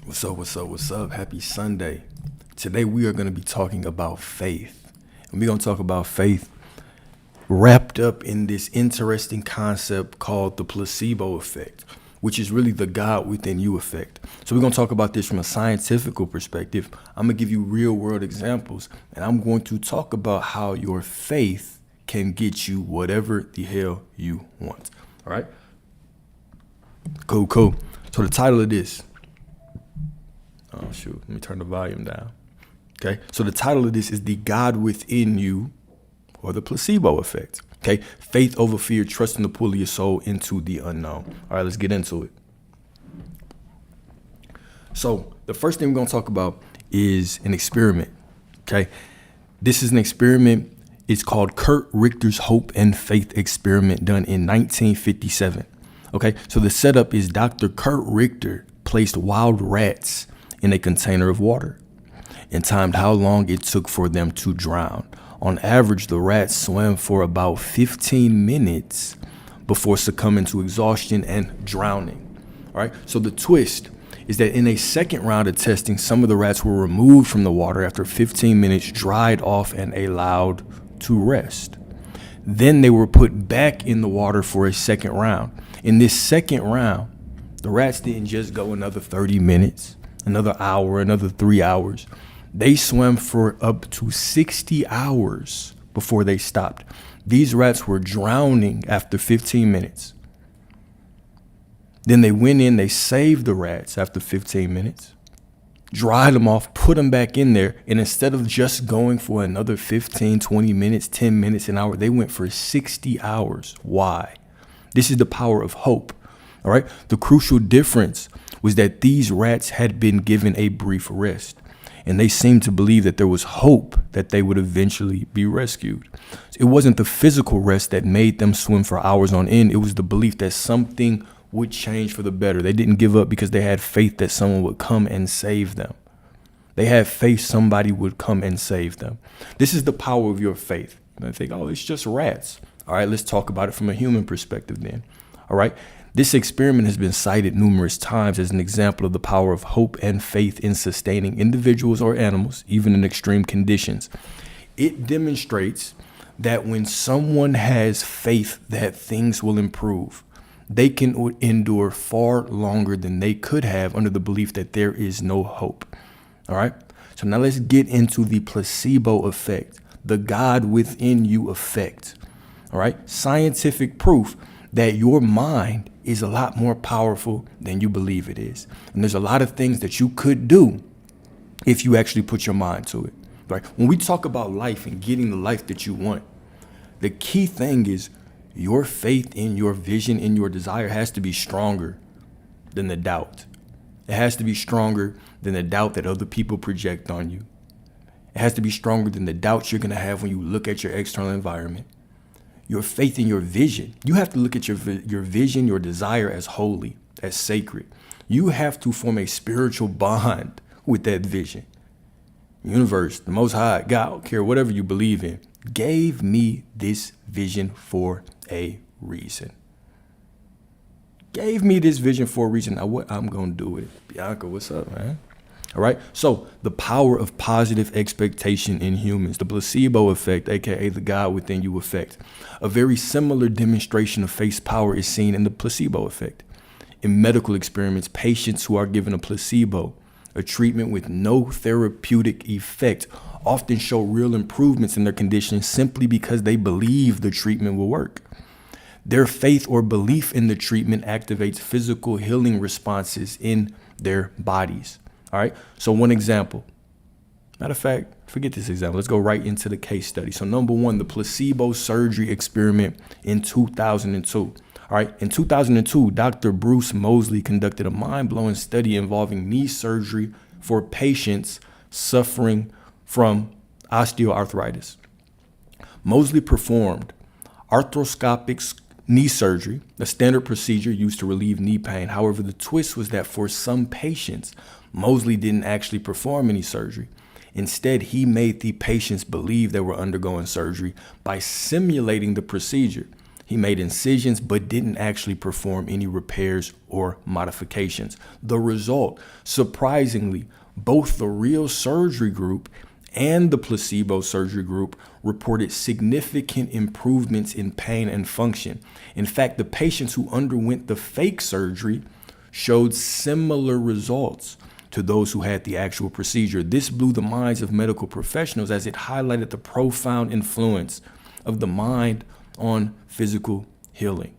What's up? What's up? What's up? Happy Sunday. Today we are going to be talking about faith. And we're going to talk about faith wrapped up in this interesting concept called the placebo effect, which is really the God within you effect. So we're going to talk about this from a scientific perspective. I'm going to give you real world examples, and I'm going to talk about how your faith can get you whatever the hell you want. All right? Cool. So the title of this, oh shoot, let me turn the volume down. Okay, so the title of this is The God Within You, or the placebo effect. Okay, faith over fear, trusting to pull your soul into the unknown. All right, let's get into it. So the first thing we're going to talk about is an experiment. Okay, this is an experiment. It's called Kurt Richter's Hope and Faith Experiment, done in 1957. Okay, so the setup is Dr. Kurt Richter placed wild rats in a container of water and timed how long it took for them to drown. On average, the rats swam for about 15 minutes before succumbing to exhaustion and drowning. All right, so the twist is that in a second round of testing, some of the rats were removed from the water after 15 minutes, dried off, and allowed to rest. Then they were put back in the water for a second round. In this second round, the rats didn't just go another 30 minutes, another hour, another 3 hours. They swam for up to 60 hours before they stopped. These rats were drowning after 15 minutes. Then they went in, they saved the rats after 15 minutes, dried them off, put them back in there. And instead of just going for another 15, 20 minutes, 10 minutes, an hour, they went for 60 hours. Why? This is the power of hope. All right. The crucial difference was that these rats had been given a brief rest, and they seemed to believe that there was hope that they would eventually be rescued. It wasn't the physical rest that made them swim for hours on end. It was the belief that something would change for the better. They didn't give up because they had faith that someone would come and save them. They had faith somebody would come and save them. This is the power of your faith. And I think, oh, it's just rats. All right, let's talk about it from a human perspective then. All right. This experiment has been cited numerous times as an example of the power of hope and faith in sustaining individuals or animals, even in extreme conditions. It demonstrates that when someone has faith that things will improve, they can endure far longer than they could have under the belief that there is no hope. All right. So now let's get into the placebo effect, the God within you effect. All right. Scientific proof that your mind is a lot more powerful than you believe it is. And there's a lot of things that you could do if you actually put your mind to it. Right? When we talk about life and getting the life that you want, the key thing is your faith in your vision, in your desire has to be stronger than the doubt. It has to be stronger than the doubt that other people project on you. It has to be stronger than the doubts you're going to have when you look at your external environment. Your faith in your vision. You have to look at your vision, your desire as holy, as sacred. You have to form a spiritual bond with that vision. Universe, the Most High, God, I don't care whatever you believe in, gave me this vision for a reason. Gave me this vision for a reason. Now what I'm going to do with it. Bianca, what's up, man? All right. So the power of positive expectation in humans, the placebo effect, aka the God within you effect. A very similar demonstration of faith's power is seen in the placebo effect. In medical experiments, patients who are given a placebo, a treatment with no therapeutic effect, often show real improvements in their condition simply because they believe the treatment will work. Their faith or belief in the treatment activates physical healing responses in their bodies. All right. So one example. Matter of fact, forget this example. Let's go right into the case study. So number one, the placebo surgery experiment in 2002. All right. In 2002, Dr. Bruce Moseley conducted a mind-blowing study involving knee surgery for patients suffering from osteoarthritis. Moseley performed arthroscopic knee surgery, a standard procedure used to relieve knee pain. However, the twist was that for some patients, Moseley didn't actually perform any surgery. Instead, he made the patients believe they were undergoing surgery by simulating the procedure. He made incisions, but didn't actually perform any repairs or modifications. The result, surprisingly, both the real surgery group and the placebo surgery group reported significant improvements in pain and function. In fact, the patients who underwent the fake surgery showed similar results to those who had the actual procedure. This blew the minds of medical professionals as it highlighted the profound influence of the mind on physical healing.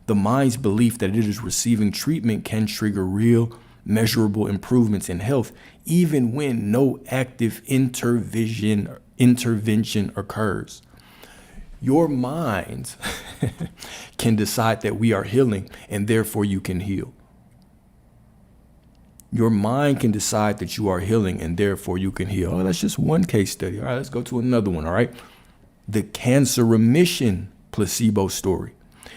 The mind's belief that it is receiving treatment can trigger real, measurable improvements in health, even when no active intervention occurs. Your mind can decide that we are healing, and therefore you can heal. Your mind can decide that you are healing, and therefore you can heal. Oh, that's just one case study. All right, let's go to another one. All right. The cancer remission placebo story.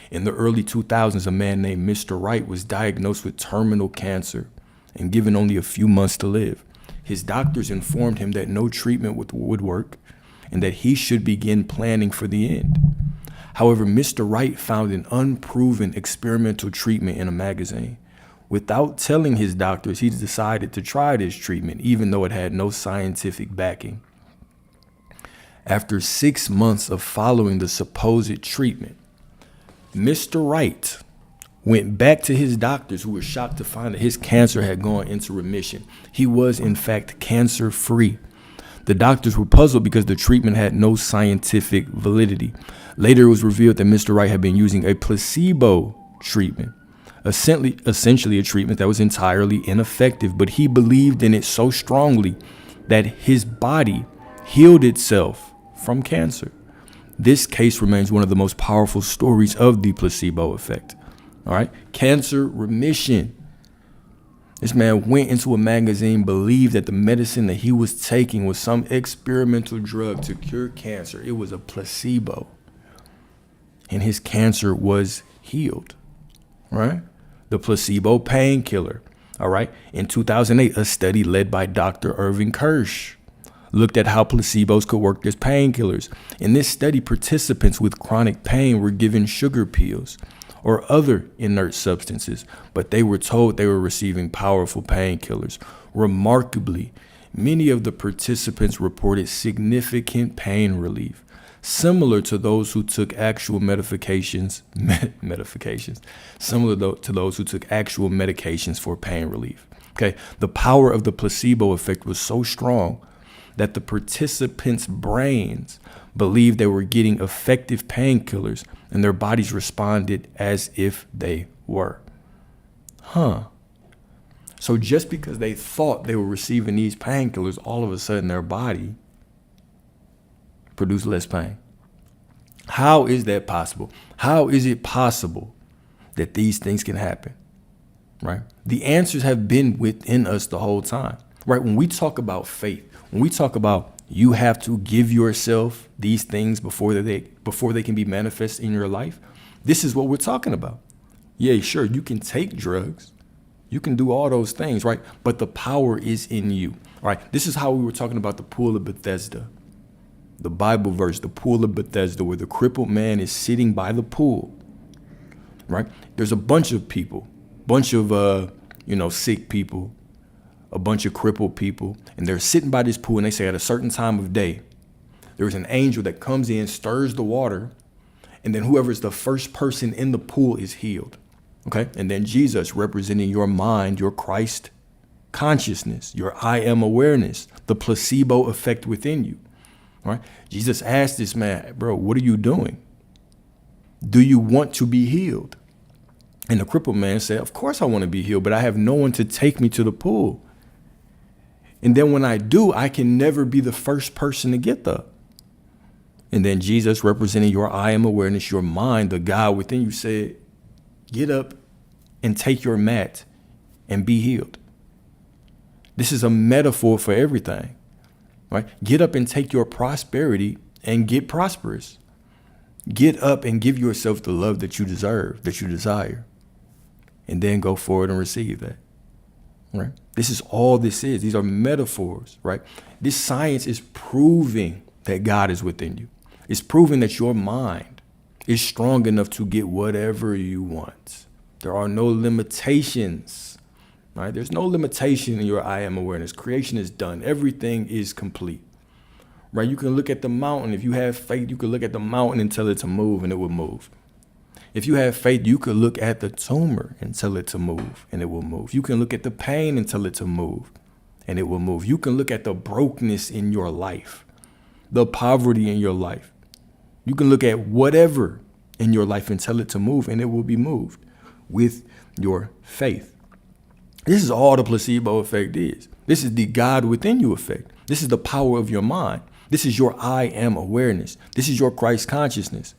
In the early 2000s, a man named Mr. Wright was diagnosed with terminal cancer and given only a few months to live. His doctors informed him that no treatment would work and that he should begin planning for the end. However, Mr. Wright found an unproven experimental treatment in a magazine. Without telling his doctors, he decided to try this treatment, even though it had no scientific backing. After 6 months of following the supposed treatment, Mr. Wright went back to his doctors, who were shocked to find that his cancer had gone into remission. He was, in fact, cancer-free. The doctors were puzzled because the treatment had no scientific validity. Later, it was revealed that Mr. Wright had been using a placebo treatment, essentially a treatment that was entirely ineffective, but he believed in it so strongly that his body healed itself from cancer. This case remains one of the most powerful stories of the placebo effect. All right. Cancer remission. This man went into a magazine, believed that the medicine that he was taking was some experimental drug to cure cancer. It was a placebo. And his cancer was healed. Right. The placebo painkiller. All right. In 2008, a study led by Dr. Irving Kirsch looked at how placebos could work as painkillers. In this study, participants with chronic pain were given sugar pills or other inert substances, but they were told they were receiving powerful painkillers. Remarkably, many of the participants reported significant pain relief, similar to those who took actual medications for pain relief. Okay, the power of the placebo effect was so strong that the participants' brains believed they were getting effective painkillers, and their bodies responded as if they were. So just because they thought they were receiving these painkillers, all of a sudden their body produced less pain. How is that possible? How is it possible that these things can happen? Right? The answers have been within us the whole time. Right? When we talk about faith, when we talk about you have to give yourself these things before they can be manifest in your life, this is what we're talking about. Yeah, sure, you can take drugs. You can do all those things, right? But the power is in you. All right. This is how we were talking about the pool of Bethesda. The Bible verse, the pool of Bethesda, where the crippled man is sitting by the pool. Right? There's a bunch of people, sick people, a bunch of crippled people, and they're sitting by this pool, and they say at a certain time of day, there's an angel that comes in, stirs the water, and then whoever's the first person in the pool is healed. Okay. And then Jesus, representing your mind, your Christ consciousness, your I am awareness, the placebo effect within you. All right. Jesus asked this man, bro, what are you doing? Do you want to be healed? And the crippled man said, of course I want to be healed, but I have no one to take me to the pool. And then when I do, I can never be the first person to get there. And then Jesus, representing your I am awareness, your mind, the God within you, said, get up and take your mat and be healed. This is a metaphor for everything, right? Get up and take your prosperity and get prosperous. Get up and give yourself the love that you deserve, that you desire, and then go forward and receive that, right? This is all this is. These are metaphors, right? This science is proving that God is within you. It's proving that your mind is strong enough to get whatever you want. There are no limitations, right? There's no limitation in your I am awareness. Creation is done. Everything is complete, right? You can look at the mountain. If you have faith, you can look at the mountain and tell it to move and it will move. If you have faith, you could look at the tumor and tell it to move and it will move. You can look at the pain and tell it to move and it will move. You can look at the brokenness in your life, the poverty in your life. You can look at whatever in your life and tell it to move and it will be moved with your faith. This is all the placebo effect is. This is the God within you effect. This is the power of your mind. This is your I am awareness. This is your Christ consciousness.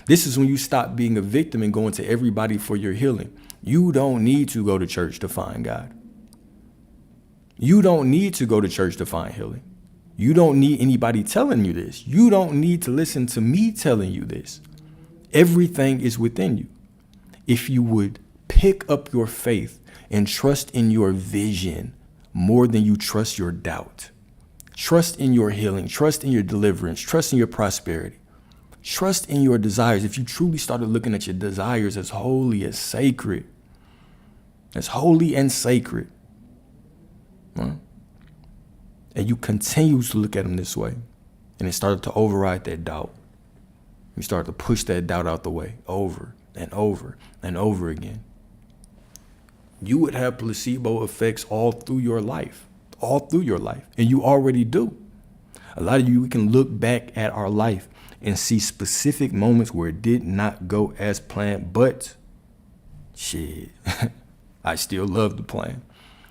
This is when you stop being a victim and going to everybody for your healing. You don't need to go to church to find God. You don't need to go to church to find healing. You don't need anybody telling you this. You don't need to listen to me telling you this. Everything is within you. If you would pick up your faith and trust in your vision more than you trust your doubt. Trust in your healing. Trust in your deliverance. Trust in your prosperity. Trust in your desires. If you truly started looking at your desires as holy, as sacred, as holy and sacred, right? And you continue to look at them this way, and it started to override that doubt. You start to push that doubt out the way over and over and over again. You would have placebo effects all through your life, and you already do. A lot of you, we can look back at our life and see specific moments where it did not go as planned, but shit, I still love the plan.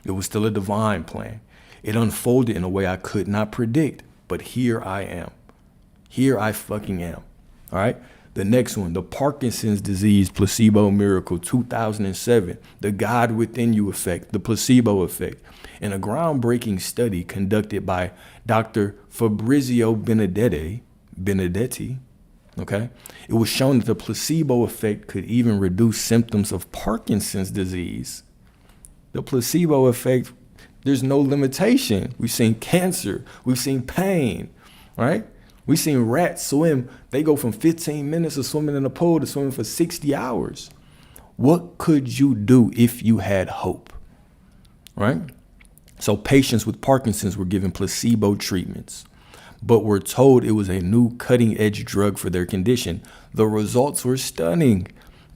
It was still a divine plan. It unfolded in a way I could not predict, but here I am. Here I fucking am. All right. The next one, the Parkinson's disease placebo miracle, 2007, the God within you effect, the placebo effect. In a groundbreaking study conducted by Dr. Fabrizio Benedetti, okay, it was shown that the placebo effect could even reduce symptoms of Parkinson's disease. The placebo effect, there's no limitation. We've seen cancer. We've seen pain, right? We've seen rats swim. They go from 15 minutes of swimming in a pool to swimming for 60 hours. What could you do if you had hope, right? So patients with Parkinson's were given placebo treatments, but were told it was a new cutting-edge drug for their condition. The results were stunning.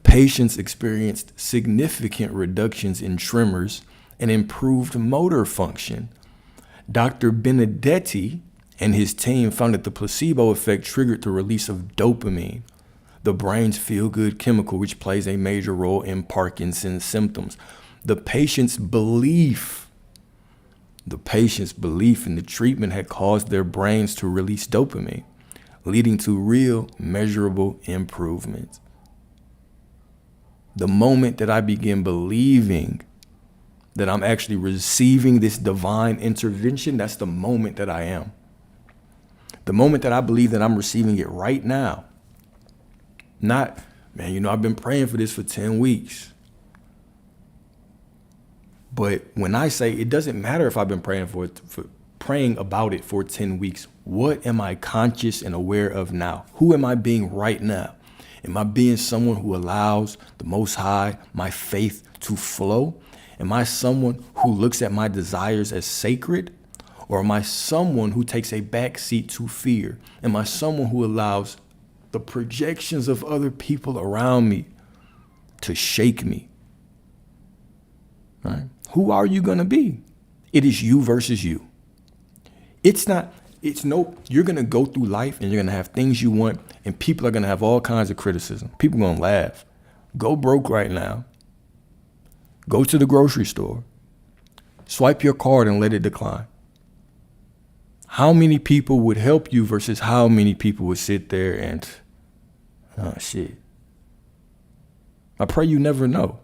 Patients experienced significant reductions in tremors and improved motor function. Dr. Benedetti and his team found that the placebo effect triggered the release of dopamine, the brain's feel-good chemical, which plays a major role in Parkinson's symptoms. The patient's belief in the treatment had caused their brains to release dopamine, leading to real measurable improvements. The moment that I begin believing that I'm actually receiving this divine intervention, that's the moment that I am. The moment that I believe that I'm receiving it right now. Not, man, I've been praying for this for 10 weeks. But when I say it doesn't matter if I've been praying about it for 10 weeks, what am I conscious and aware of now? Who am I being right now? Am I being someone who allows the Most High, my faith, to flow? Am I someone who looks at my desires as sacred? Or am I someone who takes a backseat to fear? Am I someone who allows the projections of other people around me to shake me? Right? Who are you going to be? It is you versus you. You're going to go through life and you're going to have things you want, and people are going to have all kinds of criticism. People are going to laugh. Go broke right now. Go to the grocery store. Swipe your card and let it decline. How many people would help you versus how many people would sit there and, oh shit. I pray you never know.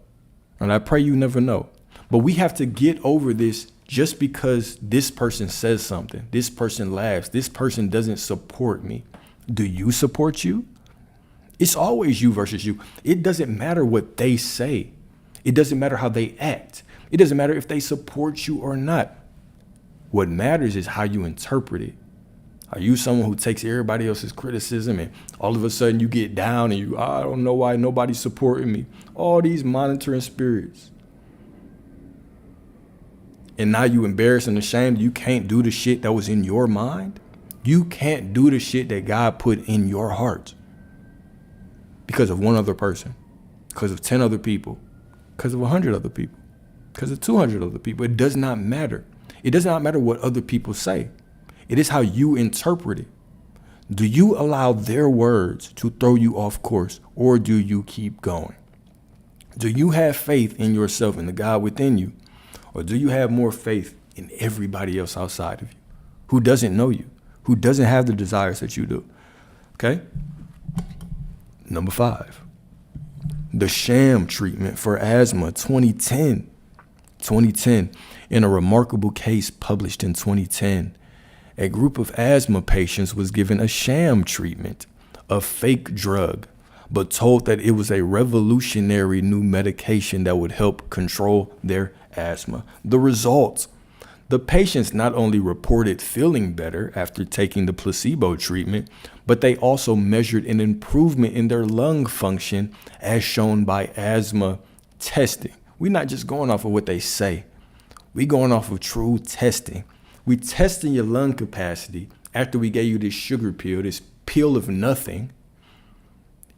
And I pray you never know. But we have to get over this just because this person says something. This person laughs. This person doesn't support me. Do you support you? It's always you versus you. It doesn't matter what they say. It doesn't matter how they act. It doesn't matter if they support you or not. What matters is how you interpret it. Are you someone who takes everybody else's criticism and all of a sudden you get down and I don't know why nobody's supporting me? All these monitoring spirits. And now you embarrassed and ashamed. You can't do the shit that was in your mind. You can't do the shit that God put in your heart because of one other person, because of 10 other people, because of 100 other people, because of 200 other people. It does not matter. It does not matter what other people say. It is how you interpret it. Do you allow their words to throw you off course, or do you keep going? Do you have faith in yourself and the God within you, or do you have more faith in everybody else outside of you who doesn't know you, who doesn't have the desires that you do? Okay. Number 5, the sham treatment for asthma, 2010. In a remarkable case published in 2010, a group of asthma patients was given a sham treatment, a fake drug, but told that it was a revolutionary new medication that would help control their asthma. The results: the patients not only reported feeling better after taking the placebo treatment, but they also measured an improvement in their lung function as shown by asthma testing. We're not just going off of what they say. We're going off of true testing. We testing your lung capacity after we gave you this sugar pill, this pill of nothing,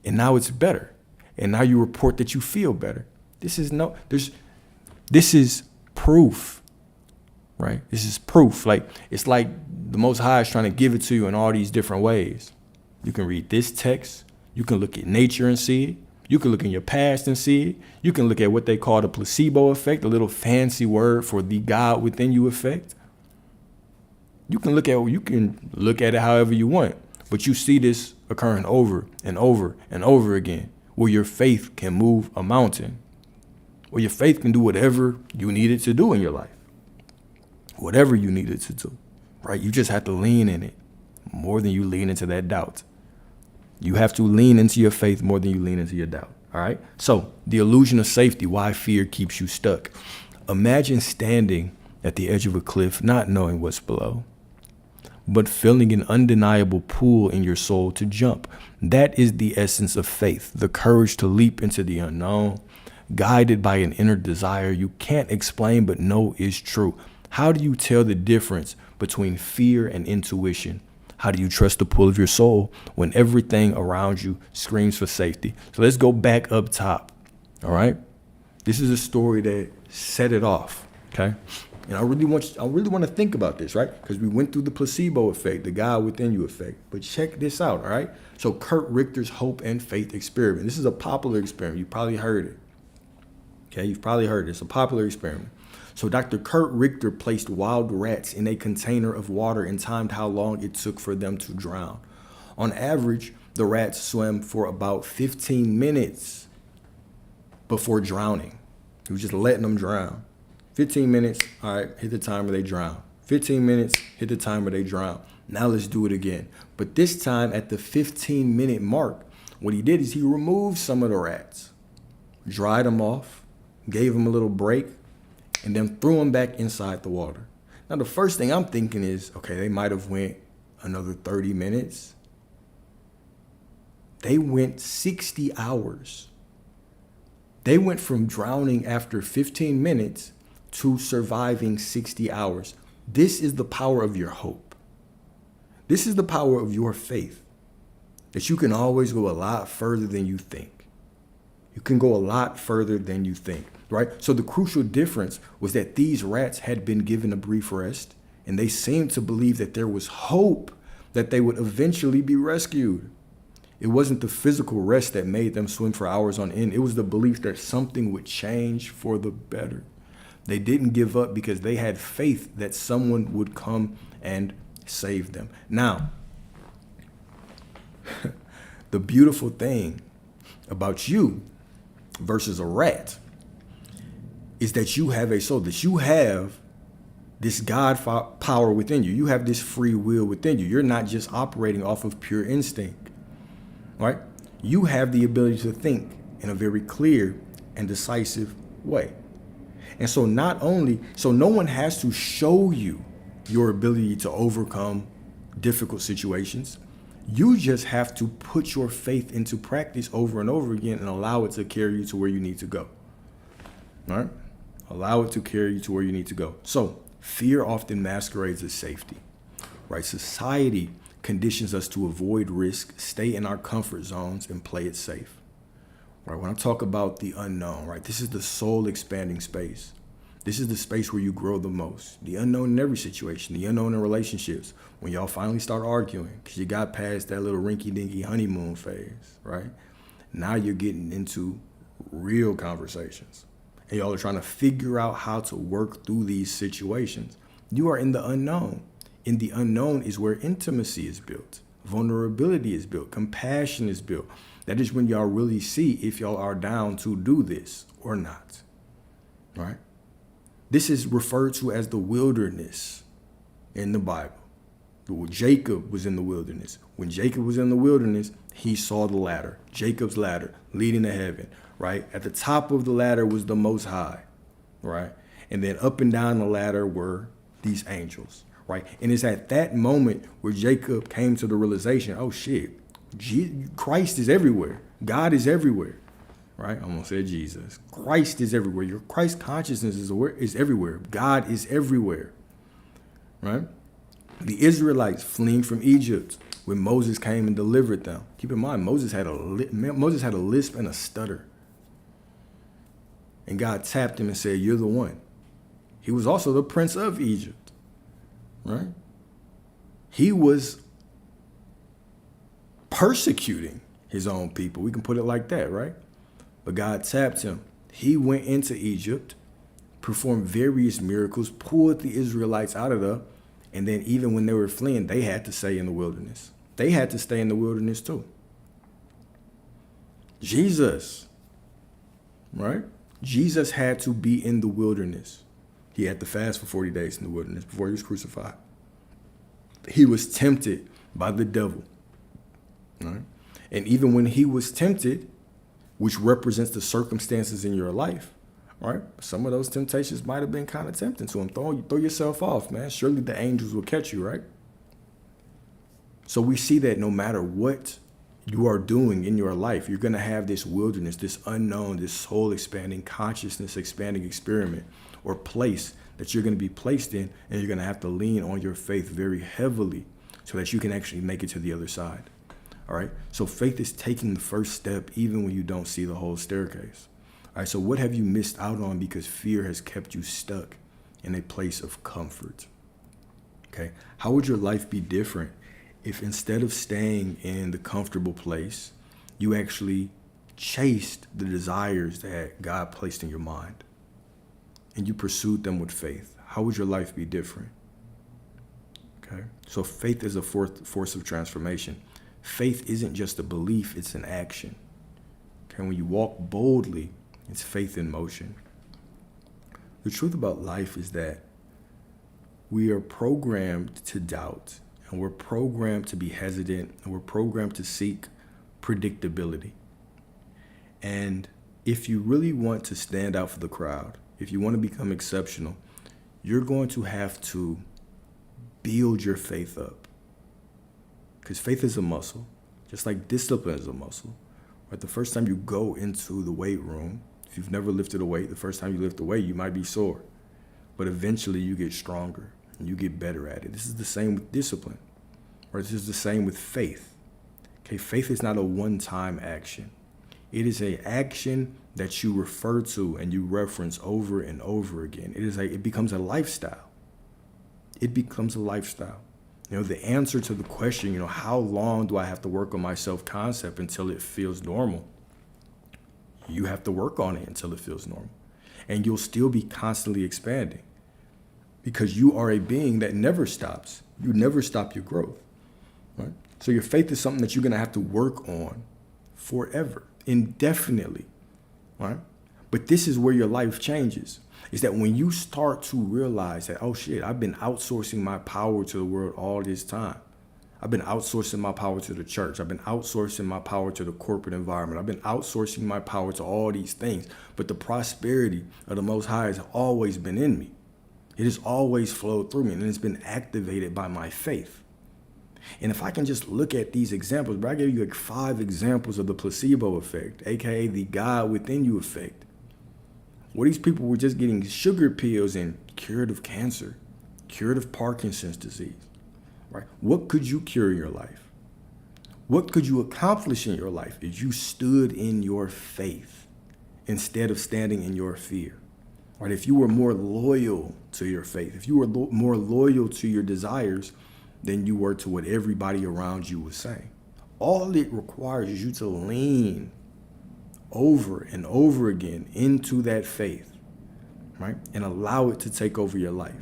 and now it's better. And now you report that you feel better. This is proof, right? This is proof. Like, it's like the Most High is trying to give it to you in all these different ways. You can read this text. You can look at nature and see it. You can look in your past and see it. You can look at what they call the placebo effect, a little fancy word for the God within you effect. You can look at it however you want, but you see this occurring over and over and over again, where your faith can move a mountain, where your faith can do whatever you need it to do in your life, whatever you need it to do, right? You just have to lean in it more than you lean into that doubt. You have to lean into your faith more than you lean into your doubt. All right. So the illusion of safety, why fear keeps you stuck. Imagine standing at the edge of a cliff, not knowing what's below, but feeling an undeniable pull in your soul to jump. That is the essence of faith, the courage to leap into the unknown, guided by an inner desire you can't explain but know is true. How do you tell the difference between fear and intuition? How do you trust the pull of your soul when everything around you screams for safety? So let's go back up top. All right. This is a story that set it off. Okay. And I really want to think about this, right? Because we went through the placebo effect, the God within you effect. But check this out. All right. So Kurt Richter's hope and faith experiment. This is a popular experiment. You probably heard it. Okay. You've probably heard it. It's a popular experiment. So Dr. Kurt Richter placed wild rats in a container of water and timed how long it took for them to drown. On average, the rats swam for about 15 minutes before drowning. He was just letting them drown. 15 minutes, all right, hit the timer, they drown. 15 minutes, hit the timer, they drown. Now let's do it again. But this time at the 15-minute mark, what he did is he removed some of the rats, dried them off, gave them a little break, and then threw them back inside the water. Now, the first thing I'm thinking is, okay, they might have went another 30 minutes. They went 60 hours. They went from drowning after 15 minutes to surviving 60 hours. This is the power of your hope. This is the power of your faith, that you can always go a lot further than you think. You can go a lot further than you think. Right? So the crucial difference was that these rats had been given a brief rest, and they seemed to believe that there was hope that they would eventually be rescued. It wasn't the physical rest that made them swim for hours on end. It was the belief that something would change for the better. They didn't give up because they had faith that someone would come and save them. Now, the beautiful thing about you versus a rat is that you have a soul, that you have this God power within you. You have this free will within you. You're not just operating off of pure instinct, right? You have the ability to think in a very clear and decisive way. And so no one has to show you your ability to overcome difficult situations. You just have to put your faith into practice over and over again and allow it to carry you to where you need to go. All right? Allow it to carry you to where you need to go. So fear often masquerades as safety, right? Society conditions us to avoid risk, stay in our comfort zones, and play it safe. Right? When I talk about the unknown, right? This is the soul expanding space. This is the space where you grow the most. The unknown in every situation, the unknown in relationships. When y'all finally start arguing, because you got past that little rinky-dinky honeymoon phase, right? Now you're getting into real conversations. And y'all are trying to figure out how to work through these situations. You are in the unknown. In the unknown is where intimacy is built, vulnerability is built, compassion is built. That is when y'all really see if y'all are down to do this or not, right? This is referred to as the wilderness in the Bible. Jacob was in the wilderness. When Jacob was in the wilderness, he saw the ladder, Jacob's ladder leading to heaven, right? At the top of the ladder was the Most High, right? And then up and down the ladder were these angels, right? And it's at that moment where Jacob came to the realization, oh shit, Christ is everywhere. God is everywhere, right? I almost said Jesus. Christ is everywhere. Your Christ consciousness is everywhere. God is everywhere, right? The Israelites fleeing from Egypt when Moses came and delivered them. Keep in mind, Moses had a lisp and a stutter. And God tapped him and said, you're the one. He was also the prince of Egypt, right? He was persecuting his own people. We can put it like that, right? But God tapped him. He went into Egypt, performed various miracles, pulled the Israelites out of there. And then even when they were fleeing, they had to stay in the wilderness. They had to stay in the wilderness too. Jesus, right? Jesus had to be in the wilderness. He had to fast for 40 days in the wilderness before he was crucified. He was tempted by the devil, right? And even when he was tempted, which represents the circumstances in your life, right? Some of those temptations might have been kind of tempting to him. Throw yourself off, man. Surely the angels will catch you, right? So we see that no matter what you are doing in your life, you're going to have this wilderness, this unknown, this soul expanding, consciousness expanding experiment or place that you're going to be placed in, and you're going to have to lean on your faith very heavily so that you can actually make it to the other side. All right. So faith is taking the first step even when you don't see the whole staircase. All right. So what have you missed out on because fear has kept you stuck in a place of comfort? Okay. How would your life be different if instead of staying in the comfortable place, you actually chased the desires that God placed in your mind and you pursued them with faith? How would your life be different? Okay. So faith is a force of transformation. Faith isn't just a belief, it's an action. Okay, when you walk boldly, it's faith in motion. The truth about life is that we are programmed to doubt, and we're programmed to be hesitant, and we're programmed to seek predictability. And if you really want to stand out for the crowd, if you want to become exceptional, you're going to have to build your faith up. Because faith is a muscle, just like discipline is a muscle. Right? The first time you go into the weight room, if you've never lifted a weight, the first time you lift a weight, you might be sore. But eventually you get stronger and you get better at it. This is the same with discipline. Or this is the same with faith. Okay, faith is not a one-time action. It is an action that you refer to and you reference over and over again. It becomes a lifestyle. It becomes a lifestyle. You know, the answer to the question, how long do I have to work on my self-concept until it feels normal? You have to work on it until it feels normal. And you'll still be constantly expanding because you are a being that never stops. You never stop your growth, right? So your faith is something that you're going to have to work on forever, indefinitely, right? But this is where your life changes. Is that when you start to realize that, oh shit, I've been outsourcing my power to the world all this time. I've been outsourcing my power to the church. I've been outsourcing my power to the corporate environment. I've been outsourcing my power to all these things. But the prosperity of the Most High has always been in me. It has always flowed through me, and it's been activated by my faith. And if I can just look at these examples, but I gave you like 5 examples of the placebo effect, aka the God within you effect, where these people were just getting sugar pills and cured of cancer, cured of Parkinson's disease, right? What could you cure in your life? What could you accomplish in your life if you stood in your faith instead of standing in your fear? Right? If you were more loyal to your faith, if you were more loyal to your desires than you were to what everybody around you was saying. All it requires is you to lean over and over again into that faith, right? And allow it to take over your life.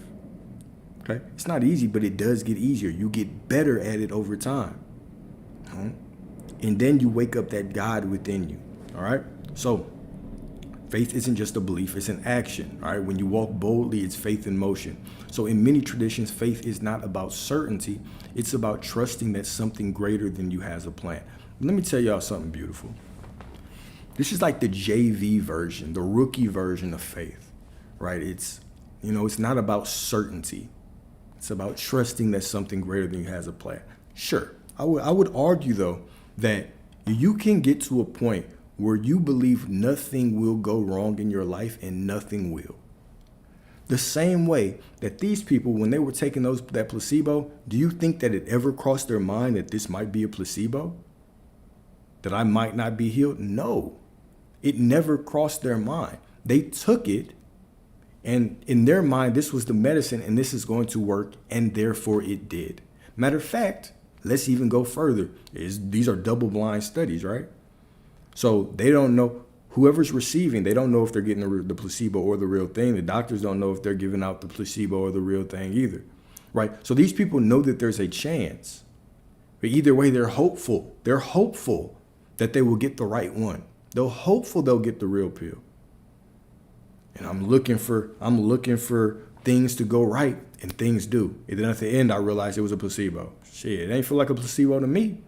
Okay? It's not easy, but it does get easier. You get better at it over time. And then you wake up that God within you. All right? So faith isn't just a belief, it's an action. All right? When you walk boldly, it's faith in motion. So in many traditions, faith is not about certainty. It's about trusting that something greater than you has a plan. Let me tell y'all something beautiful. This is like the JV version, the rookie version of faith, right? It's not about certainty. It's about trusting that something greater than you has a plan. Sure, I would argue, though, that you can get to a point where you believe nothing will go wrong in your life and nothing will. The same way that these people, when they were taking that placebo, do you think that it ever crossed their mind that this might be a placebo? That I might not be healed? No, it never crossed their mind. They took it, and in their mind, this was the medicine and this is going to work, and therefore it did. Matter of fact, let's even go further. These are double-blind studies, right? So they don't know, whoever's receiving, they don't know if they're getting the placebo or the real thing. The doctors don't know if they're giving out the placebo or the real thing either, right? So these people know that there's a chance. But either way, they're hopeful. They're hopeful that they will get the right one. They're hopeful they'll get the real pill. And I'm looking for things to go right, and things do. And then at the end, I realized it was a placebo. Shit, it ain't feel like a placebo to me.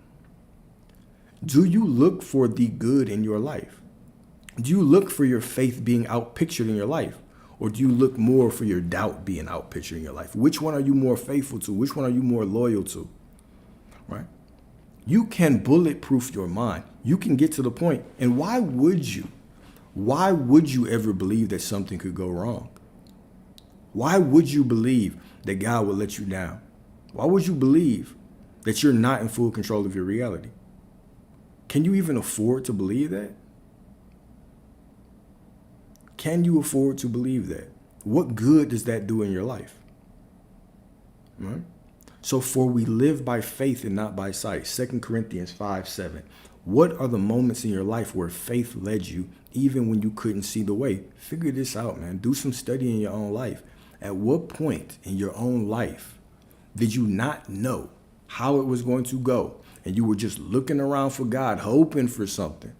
Do you look for the good in your life? Do you look for your faith being outpictured in your life? Or do you look more for your doubt being outpictured in your life? Which one are you more faithful to? Which one are you more loyal to? Right? You can bulletproof your mind. You can get to the point. And why would you? Why would you ever believe that something could go wrong? Why would you believe that God would let you down? Why would you believe that you're not in full control of your reality? Can you even afford to believe that? Can you afford to believe that? What good does that do in your life? Right? So for we live by faith and not by sight. 2 Corinthians 5:7. What are the moments in your life where faith led you even when you couldn't see the way? Figure this out, man. Do some study in your own life. At what point in your own life did you not know how it was going to go? And you were just looking around for God, hoping for something.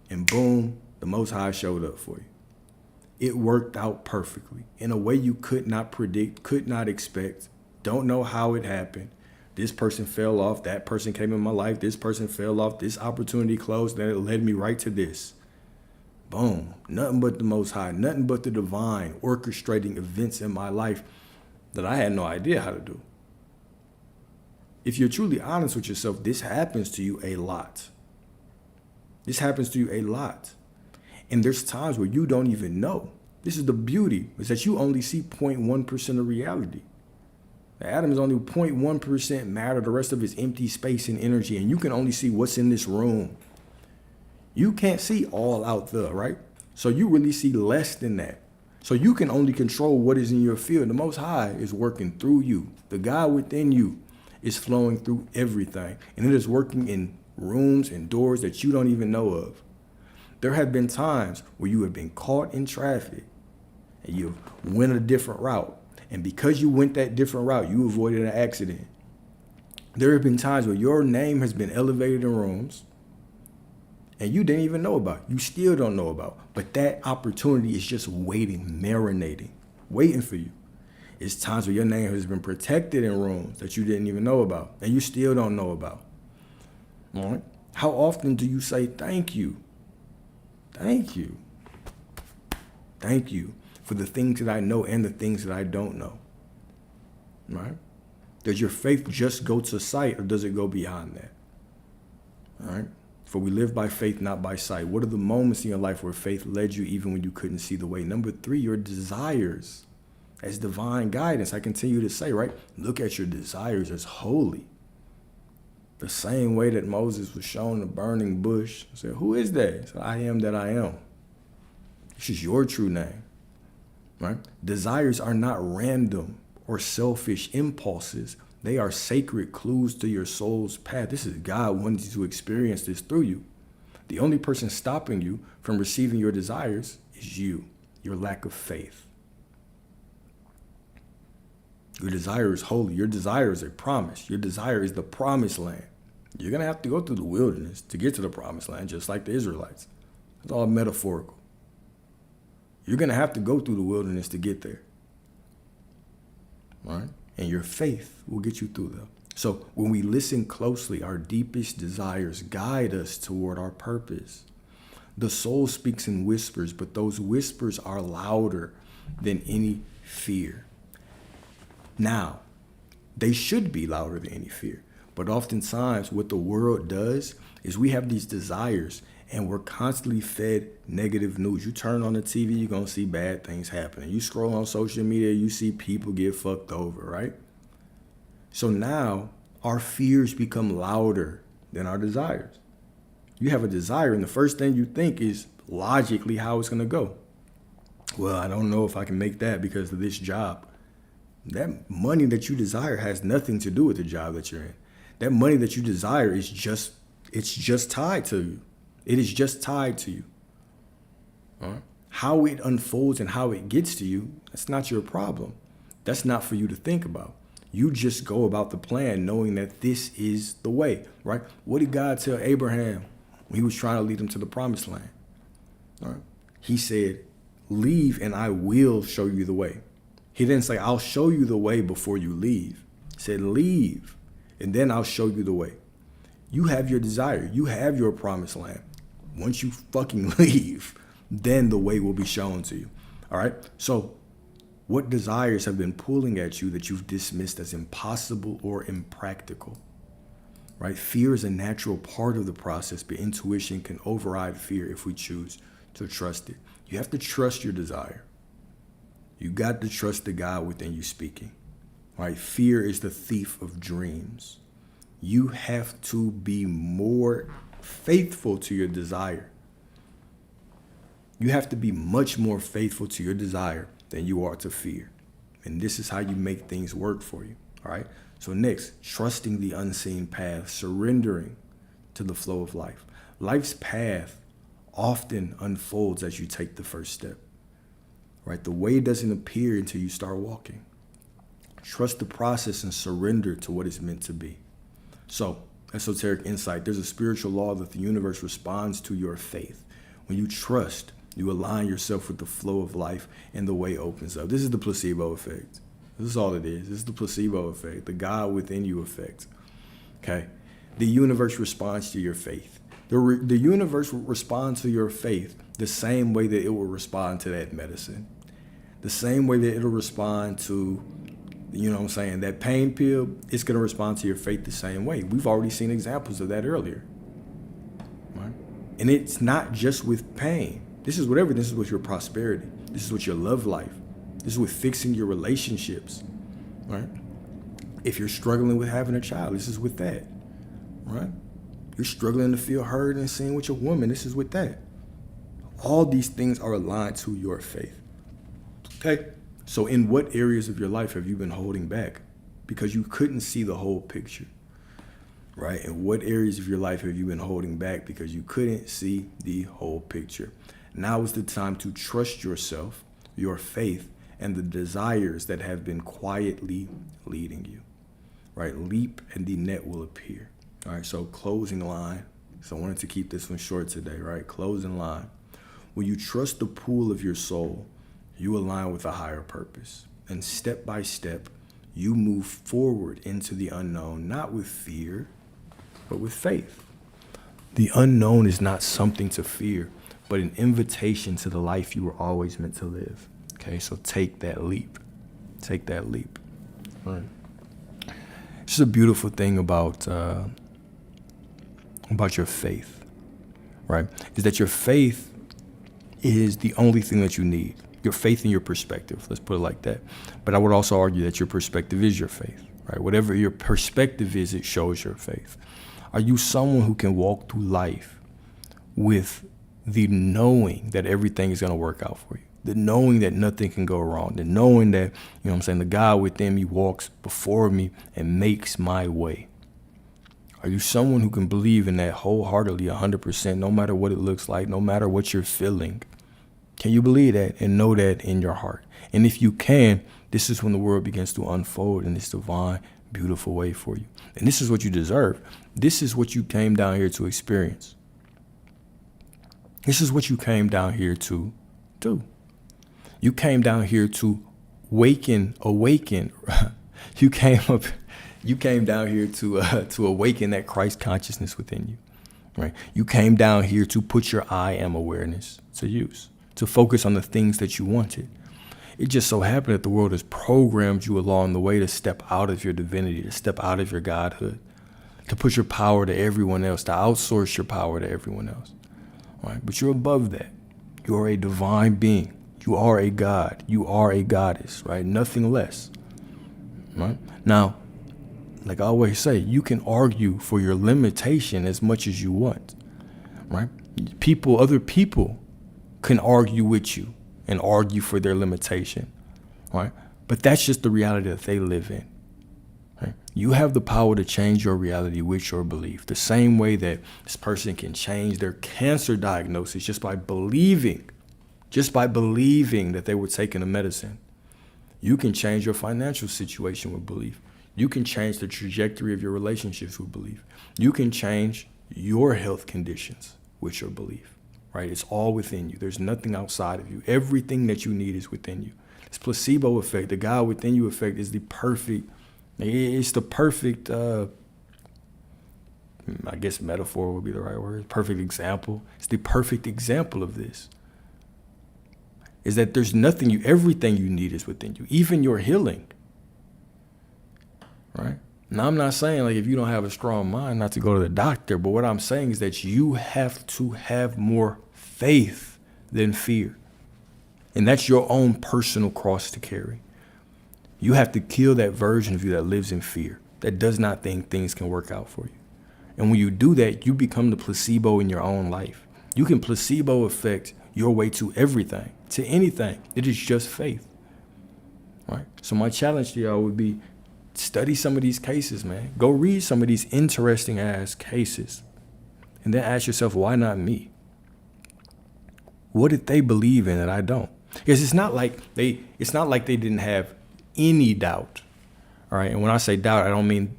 And boom, the Most High showed up for you. It worked out perfectly in a way you could not predict, could not expect. Don't know how it happened. This person fell off. That person came in my life. This person fell off. This opportunity closed. Then it led me right to this. Boom. Nothing but the Most High. Nothing but the divine orchestrating events in my life that I had no idea how to do. If you're truly honest with yourself, this happens to you a lot. This happens to you a lot. And there's times where you don't even know. This is the beauty, is that you only see 0.1% of reality. The atom is only 0.1% matter. The rest of it is empty space and energy. And you can only see what's in this room. You can't see all out there, right? So you really see less than that. So you can only control what is in your field. The Most High is working through you. The God within you is flowing through everything. And it is working in rooms and doors that you don't even know of. There have been times where you have been caught in traffic and you went a different route. And because you went that different route, you avoided an accident. There have been times where your name has been elevated in rooms and you didn't even know about. You still don't know about. But that opportunity is just waiting, marinating, waiting for you. It's times where your name has been protected in rooms that you didn't even know about and you still don't know about. All right? How often do you say thank you? Thank you. Thank you for the things that I know and the things that I don't know. Right? Does your faith just go to sight, or does it go beyond that? All right. For we live by faith, not by sight. What are the moments in your life where faith led you even when you couldn't see the way? Number 3, your desires as divine guidance. I continue to say, right? Look at your desires as holy. The same way that Moses was shown the burning bush. I said, who is that? He said, I am that I am. This is your true name, right? Desires are not random or selfish impulses. They are sacred clues to your soul's path. This is God wanting to experience this through you. The only person stopping you from receiving your desires is you, your lack of faith. Your desire is holy. Your desire is a promise. Your desire is the promised land. You're going to have to go through the wilderness to get to the promised land, just like the Israelites. It's all metaphorical. You're going to have to go through the wilderness to get there. All right? And your faith will get you through them. So when we listen closely, our deepest desires guide us toward our purpose. The soul speaks in whispers, but those whispers are louder than any fear. Now, they should be louder than any fear. But oftentimes what the world does is we have these desires and we're constantly fed negative news. You turn on the TV, you're going to see bad things happening. You scroll on social media, you see people get fucked over, right? So now our fears become louder than our desires. You have a desire and the first thing you think is logically how it's going to go. Well, I don't know if I can make that because of this job. That money that you desire has nothing to do with the job that you're in. That money that you desire is just tied to you. It is just tied to you. All right? How it unfolds and how it gets to you, that's not your problem. That's not for you to think about. You just go about the plan knowing that this is the way, right? What did God tell Abraham when he was trying to lead him to the promised land? All right? He said, leave and I will show you the way. He didn't say, I'll show you the way before you leave. He said, leave and then I'll show you the way. You have your desire. You have your promised land. Once you fucking leave, then the way will be shown to you. All right? So what desires have been pulling at you that you've dismissed as impossible or impractical? Right? Fear is a natural part of the process, but intuition can override fear if we choose to trust it. You have to trust your desire. You got to trust the God within you speaking. Right? Fear is the thief of dreams. You have to be more faithful to your desire. You have to be much more faithful to your desire than you are to fear. And this is how you make things work for you. All right. So next, trusting the unseen path, surrendering to the flow of life. Life's path often unfolds as you take the first step. Right? The way doesn't appear until you start walking. Trust the process and surrender to what is meant to be. So, esoteric insight, there's a spiritual law that the universe responds to your faith. When you trust, you align yourself with the flow of life and the way opens up. This is the placebo effect. This is all it is. This is the placebo effect, the God within you effect. Okay? The universe responds to your faith. The universe will respond to your faith the same way that it will respond to that medicine. The same way that it'll respond to, you know what I'm saying, that pain pill, it's going to respond to your faith the same way. We've already seen examples of that earlier. Right? And it's not just with pain. This is with your prosperity. This is with your love life. This is with fixing your relationships. Right? If you're struggling with having a child, this is with that. Right? You're struggling to feel heard and seen with your woman, this is with that. All these things are aligned to your faith. Okay? So in what areas of your life have you been holding back because you couldn't see the whole picture? Right? In what areas of your life have you been holding back because you couldn't see the whole picture? Now is the time to trust yourself, your faith, and the desires that have been quietly leading you. Right? Leap and the net will appear. All right, so closing line. So I wanted to keep this one short today, right? Closing line. When you trust the pool of your soul, you align with a higher purpose. And step by step, you move forward into the unknown, not with fear, but with faith. The unknown is not something to fear, but an invitation to the life you were always meant to live. Okay, so take that leap. Take that leap. All right. It's just a beautiful thing about your faith, right? Is that your faith is the only thing that you need. Your faith and your perspective, let's put it like that. But I would also argue that your perspective is your faith, right? Whatever your perspective is, it shows your faith. Are you someone who can walk through life with the knowing that everything is going to work out for you? The knowing that nothing can go wrong. The knowing that, you know what I'm saying, the God within me walks before me and makes my way. Are you someone who can believe in that wholeheartedly, 100%, no matter what it looks like, no matter what you're feeling? Can you believe that and know that in your heart? And if you can, this is when the world begins to unfold in this divine, beautiful way for you. And this is what you deserve. This is what you came down here to experience. This is what you came down here to do. You came down here to awaken. You came down here to awaken that Christ consciousness within you, right? You came down here to put your I am awareness to use, to focus on the things that you wanted. It just so happened that the world has programmed you along the way to step out of your divinity, to step out of your godhood, to put your power to everyone else, to outsource your power to everyone else, right? But you're above that. You are a divine being. You are a God. You are a goddess, right? Nothing less, right? Now, like I always say, you can argue for your limitation as much as you want, right? Other people can argue with you and argue for their limitation, right? But that's just the reality that they live in, right? You have the power to change your reality with your belief. The same way that this person can change their cancer diagnosis just by believing that they were taking a medicine. You can change your financial situation with belief. You can change the trajectory of your relationships with belief. You can change your health conditions with your belief, right? It's all within you. There's nothing outside of you. Everything that you need is within you. This placebo effect, the God within you effect is the perfect, I guess metaphor would be the right word, perfect example. It's the perfect example of this. Is that there's everything you need is within you, even your healing. Right? Now, I'm not saying like if you don't have a strong mind not to go to the doctor, but what I'm saying is that you have to have more faith than fear. And that's your own personal cross to carry. You have to kill that version of you that lives in fear, that does not think things can work out for you. And when you do that, you become the placebo in your own life. You can placebo affect your way to everything, to anything. It is just faith. Right? So my challenge to y'all would be, study some of these cases, man. Go read some of these interesting ass cases. And then ask yourself, why not me? What did they believe in that I don't? Because it's not like they didn't have any doubt. All right. And when I say doubt, I don't mean,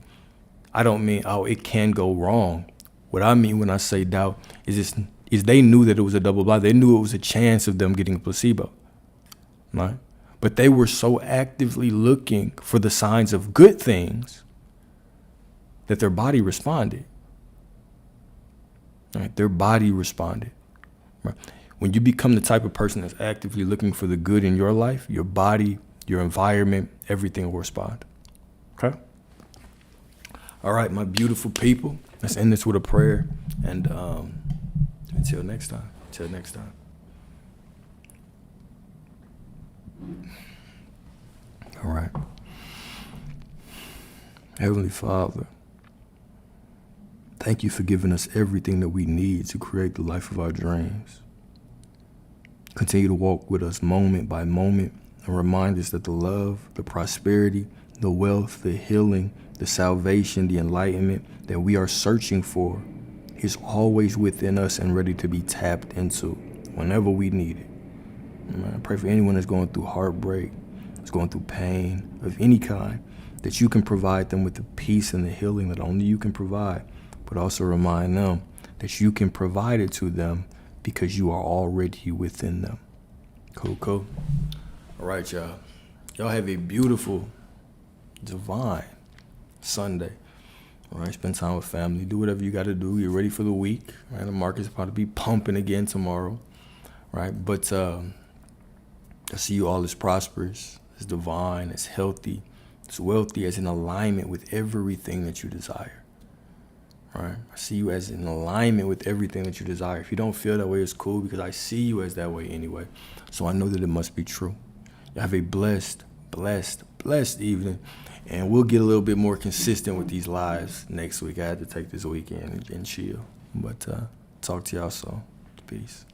oh, it can go wrong. What I mean when I say doubt is they knew that it was a double blind. They knew it was a chance of them getting a placebo. Right? But they were so actively looking for the signs of good things that their body responded. Right? Their body responded. Right? When you become the type of person that's actively looking for the good in your life, your body, your environment, everything will respond. Okay? All right, my beautiful people. Let's end this with a prayer. And until next time. All right. Heavenly Father, thank you for giving us everything that we need to create the life of our dreams. Continue to walk with us moment by moment and remind us that the love, the prosperity, the wealth, the healing, the salvation, the enlightenment that we are searching for is always within us and ready to be tapped into whenever we need it. I pray for anyone that's going through heartbreak, that's going through pain of any kind, that you can provide them with the peace and the healing that only you can provide, but also remind them that you can provide it to them because you are already within them. Cool. All right, y'all. Y'all have a beautiful, divine Sunday. All right, spend time with family. Do whatever you got to do. Get ready for the week. Right, the market's about to be pumping again tomorrow. Right, but I see you all as prosperous, as divine, as healthy, It's wealthy as in alignment with everything that you desire. Right? I see you as in alignment with everything that you desire. If you don't feel that way, it's cool, because I see you as that way anyway. So I know that it must be true. You have a blessed evening. And we'll get a little bit more consistent with these lives next week. I had to take this weekend and chill. But talk to y'all soon. Peace.